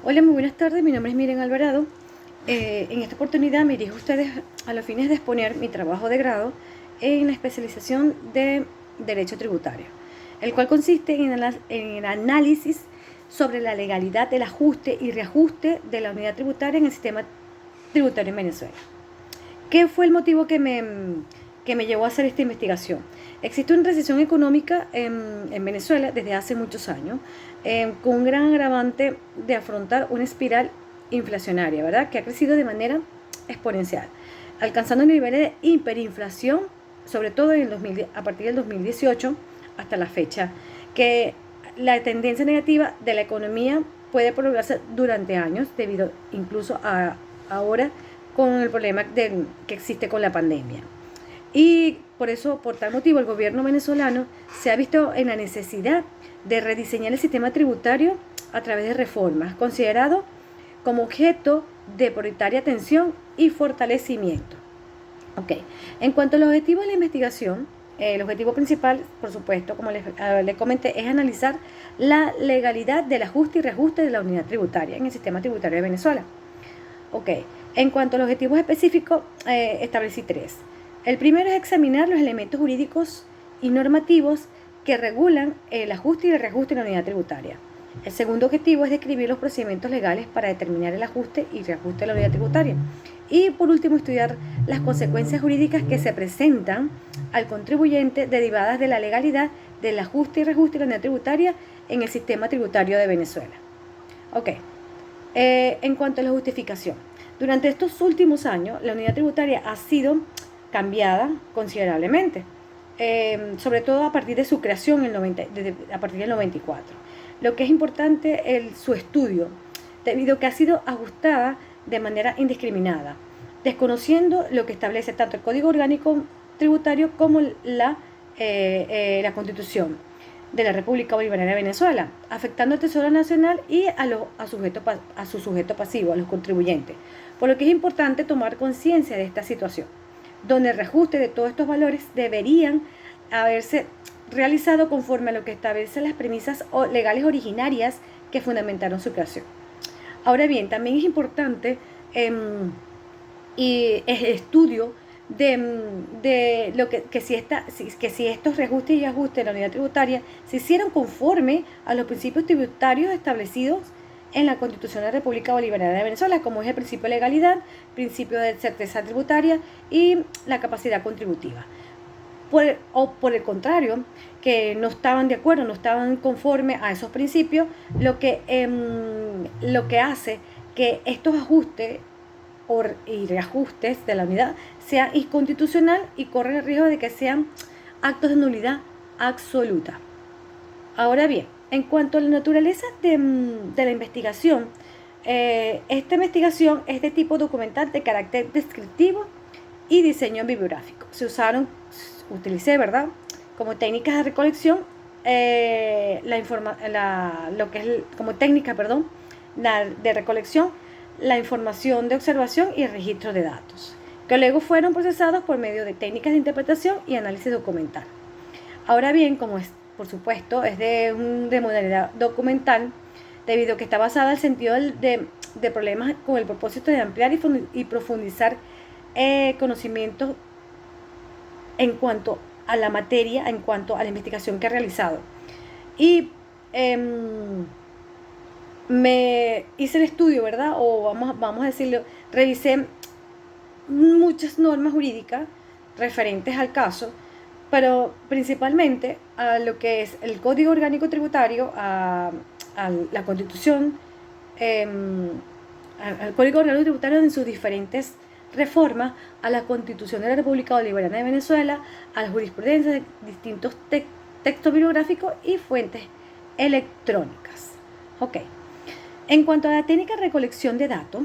Hola, muy buenas tardes. Mi nombre es Miren Alvarado. En esta oportunidad me dirijo a ustedes a los fines de exponer mi trabajo de grado en la especialización de Derecho Tributario, el cual consiste en el análisis sobre la legalidad del ajuste y reajuste de la unidad tributaria en el sistema tributario en Venezuela. ¿Qué fue el motivo que me llevó a hacer esta investigación? Existe una recesión económica en Venezuela desde hace muchos años, con un gran agravante de afrontar una espiral inflacionaria, ¿verdad? Que ha crecido de manera exponencial, alcanzando niveles de hiperinflación, sobre todo a partir del 2018 hasta la fecha, que la tendencia negativa de la economía puede prolongarse durante años, debido incluso a ahora con el problema que existe con la pandemia. Y por eso, por tal motivo, el gobierno venezolano se ha visto en la necesidad de rediseñar el sistema tributario a través de reformas, considerado como objeto de prioritaria atención y fortalecimiento. Okay. En cuanto al objetivo de la investigación, el objetivo principal, por supuesto, como les comenté, es analizar la legalidad del ajuste y reajuste de la unidad tributaria en el sistema tributario de Venezuela. Okay. En cuanto a los objetivos específicos, establecí tres. El primero es examinar los elementos jurídicos y normativos que regulan el ajuste y el reajuste de la unidad tributaria. El segundo objetivo es describir los procedimientos legales para determinar el ajuste y reajuste de la unidad tributaria. Y por último, estudiar las consecuencias jurídicas que se presentan al contribuyente derivadas de la legalidad del ajuste y reajuste de la unidad tributaria en el sistema tributario de Venezuela. Ok. En cuanto a la justificación, durante estos últimos años la unidad tributaria ha sido cambiada considerablemente, sobre todo a partir de su creación a partir del 94. Lo que es importante su estudio, debido a que ha sido ajustada de manera indiscriminada, desconociendo lo que establece tanto el Código Orgánico Tributario como la Constitución de la República Bolivariana de Venezuela, afectando al Tesoro Nacional y a su sujeto pasivo, a los contribuyentes. Por lo que es importante tomar conciencia de esta situación, donde el reajuste de todos estos valores deberían haberse realizado conforme a lo que establecen las premisas legales originarias que fundamentaron su creación. Ahora bien, también es importante y el estudio de lo que si estos reajustes y ajustes de la unidad tributaria se hicieron conforme a los principios tributarios establecidos en la Constitución de la República Bolivariana de Venezuela, como es el principio de legalidad, principio de certeza tributaria y la capacidad contributiva. Por el contrario, que no estaban de acuerdo, no estaban conforme a esos principios, lo que hace que estos ajustes y reajustes de la unidad sean inconstitucional y corren el riesgo de que sean actos de nulidad absoluta. Ahora bien, en cuanto a la naturaleza de la investigación, esta investigación es de tipo documental de carácter descriptivo y diseño bibliográfico. Utilicé, ¿verdad?, como técnicas de recolección, como técnica, de recolección, la información de observación y el registro de datos, que luego fueron procesados por medio de técnicas de interpretación y análisis documental. Ahora bien, como es, por supuesto, es de modalidad documental, debido a que está basada en el sentido de problemas con el propósito de ampliar y profundizar conocimientos en cuanto a la materia, en cuanto a la investigación que he realizado. Y me hice el estudio, ¿verdad? O vamos a decirlo, revisé muchas normas jurídicas referentes al caso, pero principalmente a lo que es el Código Orgánico Tributario, a la Constitución, al Código Orgánico Tributario en sus diferentes reformas, a la Constitución de la República Bolivariana de Venezuela, a la jurisprudencia de distintos textos bibliográficos y fuentes electrónicas. Ok. En cuanto a la técnica de recolección de datos,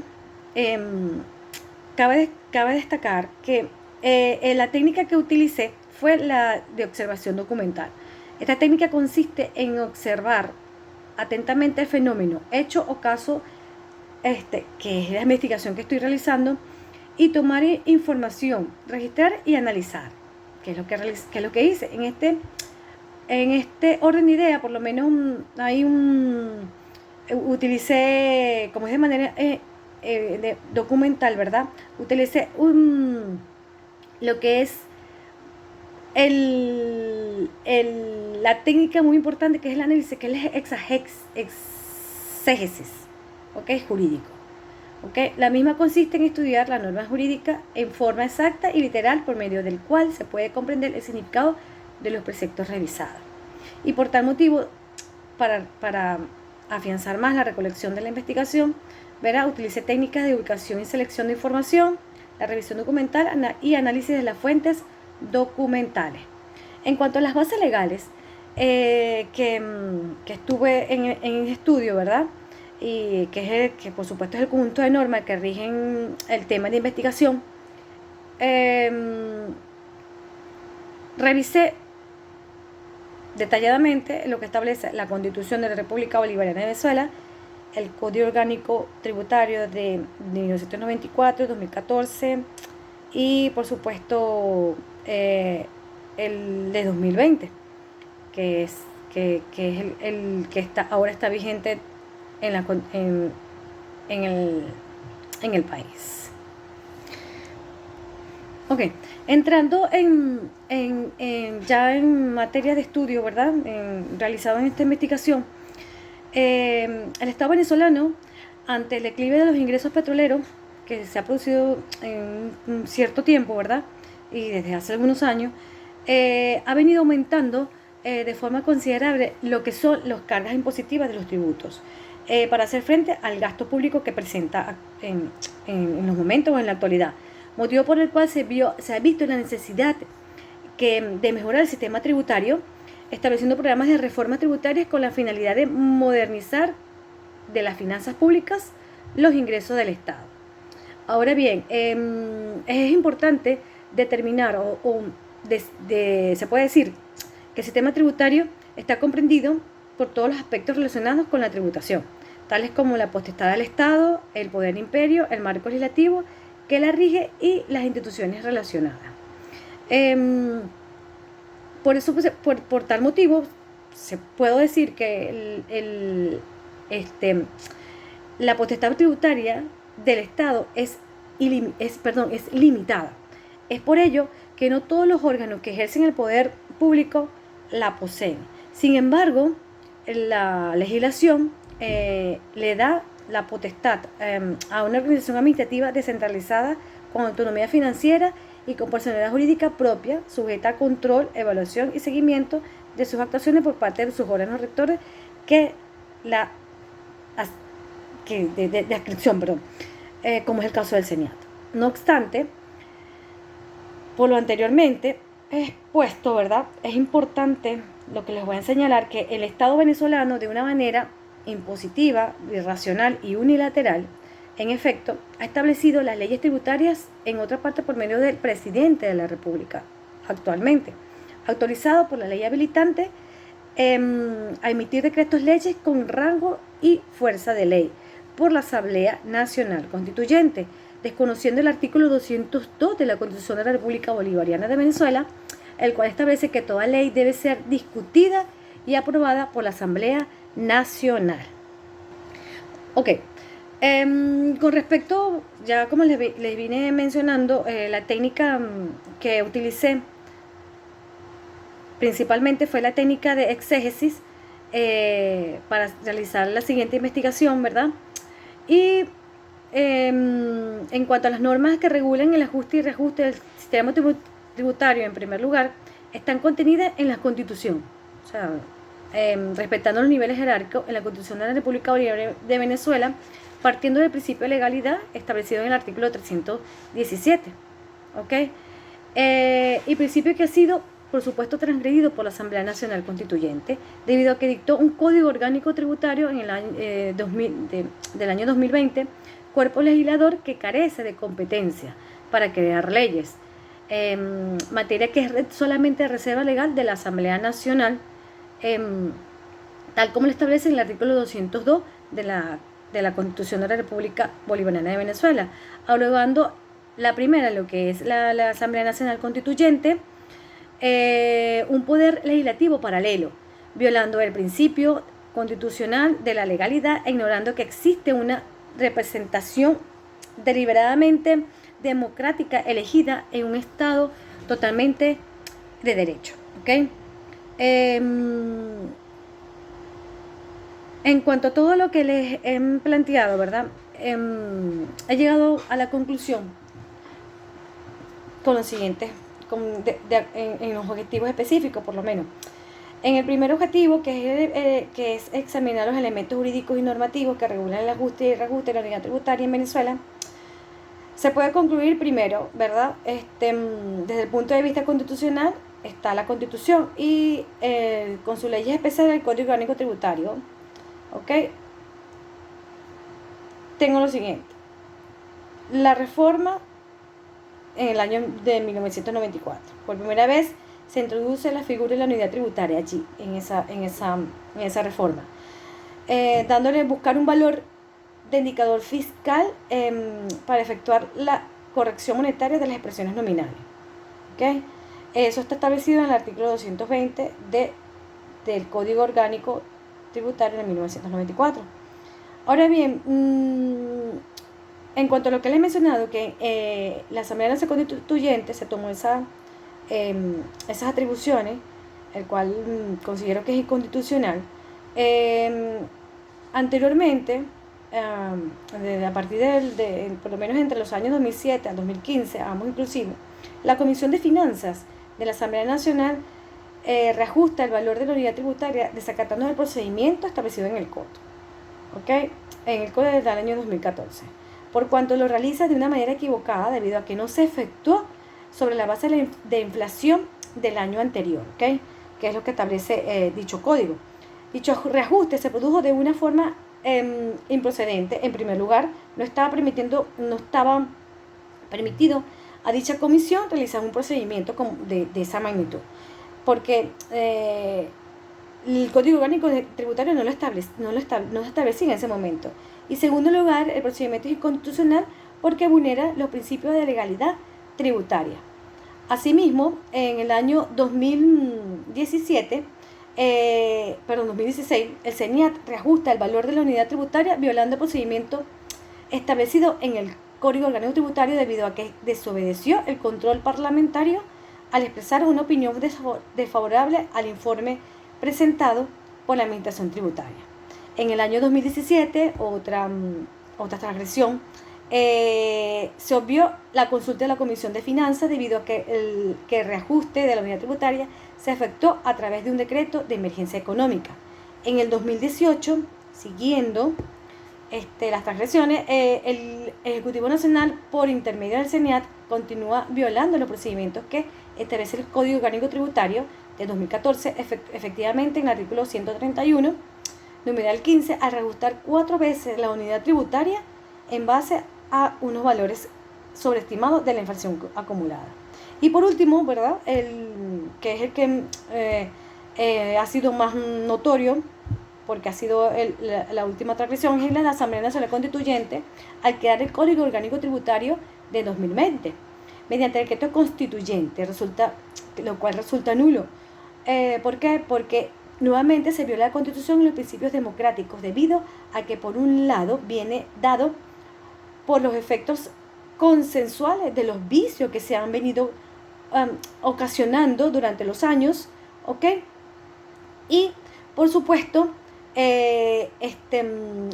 cabe destacar que la técnica que utilicé fue la de observación documental. Esta técnica consiste en observar atentamente el fenómeno, hecho o caso, que es la investigación que estoy realizando, y tomar información, registrar y analizar, que es lo que hice. En este orden de idea, por lo menos hay utilicé, como es de manera documental, ¿verdad? Utilicé lo que es la técnica muy importante, que es el análisis, que es el exégesis, ¿ok? Jurídico. ¿Okay? La misma consiste en estudiar la norma jurídica en forma exacta y literal, por medio del cual se puede comprender el significado de los preceptos revisados. Y por tal motivo, para afianzar más la recolección de la investigación, ¿verdad? Utilicé técnicas de ubicación y selección de información, la revisión documental y análisis de las fuentes documentales. En cuanto a las bases legales, que estuve en estudio, ¿verdad? Y que por supuesto es el conjunto de normas que rigen el tema de investigación, revisé detalladamente lo que establece la Constitución de la República Bolivariana de Venezuela, el Código Orgánico Tributario de 1994, 2014 y por supuesto el de 2020, que es el que ahora está vigente en el país. Ok, entrando ya en materia de estudio, ¿verdad? Realizado en esta investigación, el Estado venezolano, ante el declive de los ingresos petroleros que se ha producido en un cierto tiempo, ¿verdad? Y desde hace algunos años, ha venido aumentando de forma considerable lo que son las cargas impositivas de los tributos, para hacer frente al gasto público que presenta en los momentos o en la actualidad, motivo por el cual se ha visto la necesidad de mejorar el sistema tributario, estableciendo programas de reforma tributarias con la finalidad de modernizar de las finanzas públicas los ingresos del Estado. Ahora bien, es importante determinar se puede decir que el sistema tributario está comprendido por todos los aspectos relacionados con la tributación, tales como la potestad del Estado, el poder imperio, el marco legislativo que la rige y las instituciones relacionadas. Por eso, por tal motivo, puedo decir que la potestad tributaria del Estado es limitada. Es por ello que no todos los órganos que ejercen el poder público la poseen. Sin embargo, la legislación le da la potestad a una organización administrativa descentralizada con autonomía financiera y con personalidad jurídica propia, sujeta a control, evaluación y seguimiento de sus actuaciones por parte de sus órganos rectores de adscripción, como es el caso del CENIAT. No obstante, por lo anteriormente expuesto, ¿verdad? Es importante lo que les voy a señalar, que el Estado venezolano, de una manera impositiva, irracional y unilateral, en efecto, ha establecido las leyes tributarias en otra parte por medio del presidente de la República, actualmente, autorizado por la ley habilitante a emitir decretos leyes con rango y fuerza de ley por la Asamblea Nacional Constituyente, desconociendo el artículo 202 de la Constitución de la República Bolivariana de Venezuela, el cual establece que toda ley debe ser discutida y aprobada por la Asamblea Nacional. Ok, con respecto, ya como les vine mencionando, la técnica que utilicé principalmente fue la técnica de exégesis para realizar la siguiente investigación, ¿verdad? Y en cuanto a las normas que regulan el ajuste y reajuste del sistema tributario, en primer lugar, están contenidas en la Constitución, o sea, respetando los niveles jerárquicos en la Constitución de la República Bolivariana de Venezuela, partiendo del principio de legalidad establecido en el artículo 317, ¿ok? Y principio que ha sido, por supuesto, transgredido por la Asamblea Nacional Constituyente, debido a que dictó un Código Orgánico Tributario en el año, del año 2020, cuerpo legislador que carece de competencia para crear leyes, materia que es solamente reserva legal de la Asamblea Nacional, tal como lo establece en el artículo 202 de la Constitución de la República Bolivariana de Venezuela, abrogando la primera, lo que es la Asamblea Nacional Constituyente, un poder legislativo paralelo, violando el principio constitucional de la legalidad, ignorando que existe una representación deliberadamente democrática elegida en un Estado totalmente de derecho. ¿Okay? En cuanto a todo lo que les he planteado, ¿verdad? He llegado a la conclusión con lo siguiente, en los objetivos específicos, por lo menos. En el primer objetivo, que es examinar los elementos jurídicos y normativos que regulan el ajuste y reajuste de la unidad tributaria en Venezuela, se puede concluir primero, ¿verdad? Desde el punto de vista constitucional está la Constitución y con sus leyes especiales el Código Orgánico Tributario. ¿Ok? Tengo lo siguiente. La reforma en el año de 1994. Por primera vez se introduce la figura de la unidad tributaria allí, en esa reforma, buscar un valor de indicador fiscal para efectuar la corrección monetaria de las expresiones nominales. ¿Okay? Eso está establecido en el artículo 220 del Código Orgánico Tributario de 1994. Ahora bien, en cuanto a lo que les he mencionado, que la Asamblea Nacional Constituyente se tomó esas atribuciones, el cual considero que es inconstitucional. Anteriormente, a partir por lo menos entre los años 2007 a 2015, ambos inclusive, la Comisión de Finanzas de la Asamblea Nacional reajusta el valor de la unidad tributaria desacatando el procedimiento establecido en el Código. ¿Okay? En el Código del año 2014, por cuanto lo realiza de una manera equivocada debido a que no se efectuó sobre la base de inflación del año anterior, ¿okay? Que es lo que establece dicho código. Dicho reajuste se produjo de una forma improcedente. En primer lugar, no estaba permitido a dicha comisión realizar un procedimiento de esa magnitud, porque el Código Orgánico Tributario no lo establecía en ese momento. Y en segundo lugar, el procedimiento es inconstitucional porque vulnera los principios de legalidad tributaria. Asimismo, en el año 2016, el CENIAT reajusta el valor de la unidad tributaria violando el procedimiento establecido en el Código Orgánico Tributario debido a que desobedeció el control parlamentario al expresar una opinión desfavorable al informe presentado por la Administración Tributaria. En el año 2017, otra transgresión, se obvió la consulta de la Comisión de Finanzas debido a que el reajuste de la unidad tributaria se efectuó a través de un decreto de emergencia económica. En el 2018, siguiendo las transgresiones, el Ejecutivo Nacional, por intermedio del CENIAT, continúa violando los procedimientos que establece el Código Orgánico Tributario de 2014, efectivamente en el artículo 131, numeral 15, al reajustar 4 veces la unidad tributaria en base a unos valores sobreestimados de la inflación acumulada. Y por último, ¿verdad? Que es el que ha sido más notorio, porque ha sido la última transgresión, es la de la Asamblea Nacional Constituyente al crear el Código Orgánico Tributario de 2020, mediante el decreto constituyente, lo cual resulta nulo. ¿Por qué? Porque nuevamente se viola la Constitución y los principios democráticos, debido a que por un lado viene dado por los efectos consensuales de los vicios que se han venido ocasionando durante los años, ¿ok? Y, por supuesto,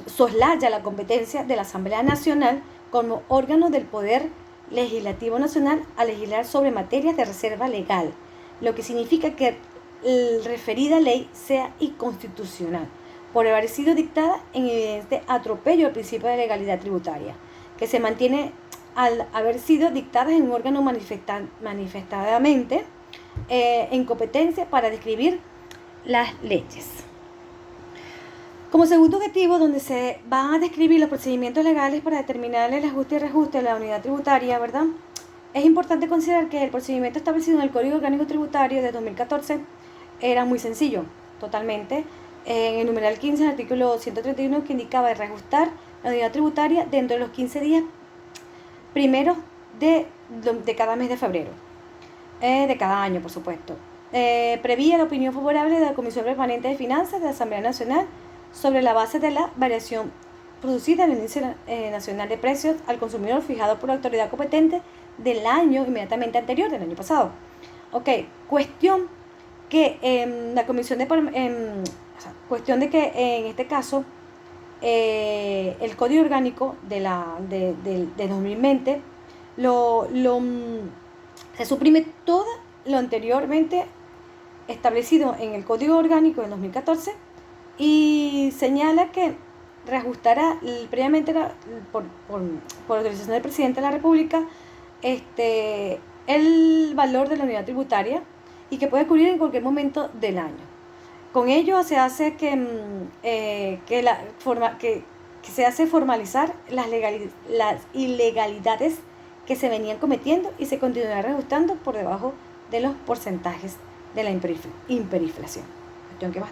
soslaya la competencia de la Asamblea Nacional como órgano del Poder Legislativo Nacional a legislar sobre materias de reserva legal, lo que significa que la referida ley sea inconstitucional, por haber sido dictada en evidente atropello al principio de legalidad tributaria, que se mantiene al haber sido dictadas en un órgano manifestadamente en competencia para describir las leyes. Como segundo objetivo, donde se van a describir los procedimientos legales para determinar el ajuste y reajuste de la unidad tributaria, ¿verdad? Es importante considerar que el procedimiento establecido en el Código Orgánico Tributario de 2014 era muy sencillo, totalmente. En el numeral 15 del artículo 131, que indicaba reajustar la unidad tributaria dentro de los 15 días primeros de cada mes de febrero, de cada año, por supuesto. Prevía la opinión favorable de la Comisión Permanente de Finanzas de la Asamblea Nacional sobre la base de la variación producida en el índice nacional de precios al consumidor fijado por la autoridad competente del año inmediatamente anterior, del año pasado. Ok, cuestión que la comisión de cuestión de que en este caso el Código Orgánico de 2020 se suprime todo lo anteriormente establecido en el Código Orgánico del 2014 y señala que reajustará previamente por autorización del presidente de la República el valor de la unidad tributaria y que puede ocurrir en cualquier momento del año. Con ello se hace que se hace formalizar las ilegalidades que se venían cometiendo y se continuará reajustando por debajo de los porcentajes de la hiperinflación. Cuestión que es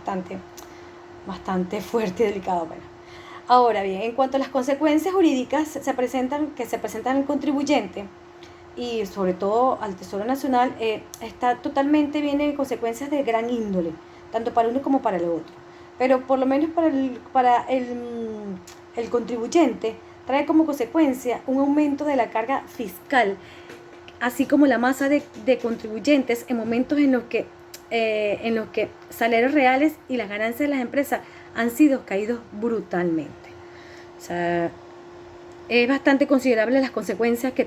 bastante fuerte y delicado. Bueno. Ahora bien, en cuanto a las consecuencias jurídicas que se presentan al contribuyente y sobre todo al Tesoro Nacional, viene en consecuencias de gran índole, tanto para uno como para el otro. Pero por lo menos para el contribuyente trae como consecuencia un aumento de la carga fiscal, así como la masa de contribuyentes en momentos en los que salarios reales y las ganancias de las empresas han sido caídos brutalmente. O sea, es bastante considerable las consecuencias que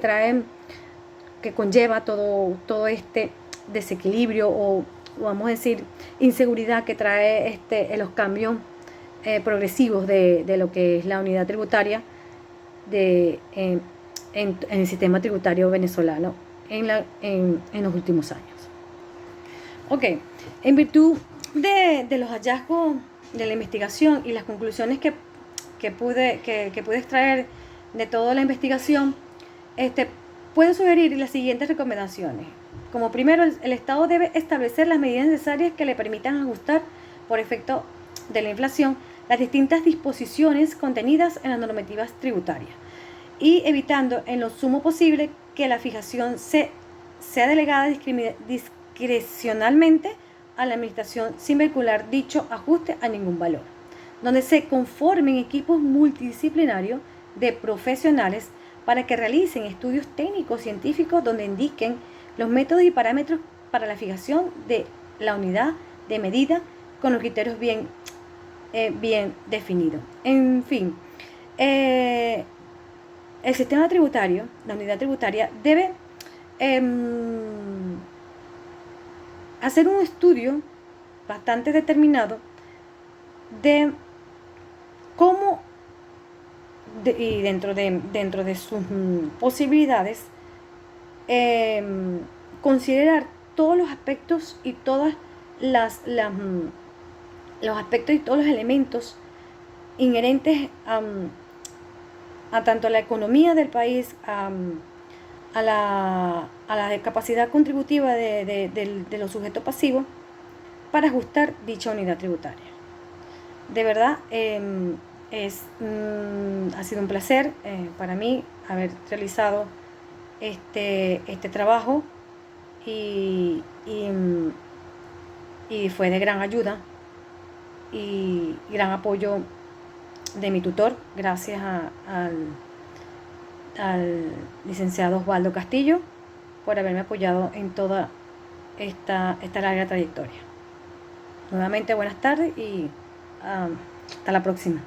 conlleva todo este desequilibrio o vamos a decir inseguridad que trae los cambios progresivos de lo que es la unidad tributaria en el sistema tributario venezolano en los últimos años. Ok, en virtud de los hallazgos de la investigación y las conclusiones que pude extraer de toda la investigación, puedo sugerir las siguientes recomendaciones. Como primero, el Estado debe establecer las medidas necesarias que le permitan ajustar por efecto de la inflación las distintas disposiciones contenidas en las normativas tributarias y evitando en lo sumo posible que la fijación sea delegada discrecionalmente a la administración sin vincular dicho ajuste a ningún valor, donde se conformen equipos multidisciplinarios de profesionales para que realicen estudios técnicos científicos donde indiquen los métodos y parámetros para la fijación de la unidad de medida con los criterios bien definidos. En fin, el sistema tributario, la unidad tributaria, debe hacer un estudio bastante determinado de cómo y dentro de sus posibilidades considerar todos los aspectos y todos los aspectos y todos los elementos inherentes a tanto a la economía del país, a la capacidad contributiva de los sujetos pasivos para ajustar dicha unidad tributaria. De verdad, ha sido un placer para mí haber realizado este trabajo y fue de gran ayuda y gran apoyo de mi tutor, gracias al licenciado Osvaldo Castillo por haberme apoyado en toda esta larga trayectoria. Nuevamente buenas tardes y hasta la próxima.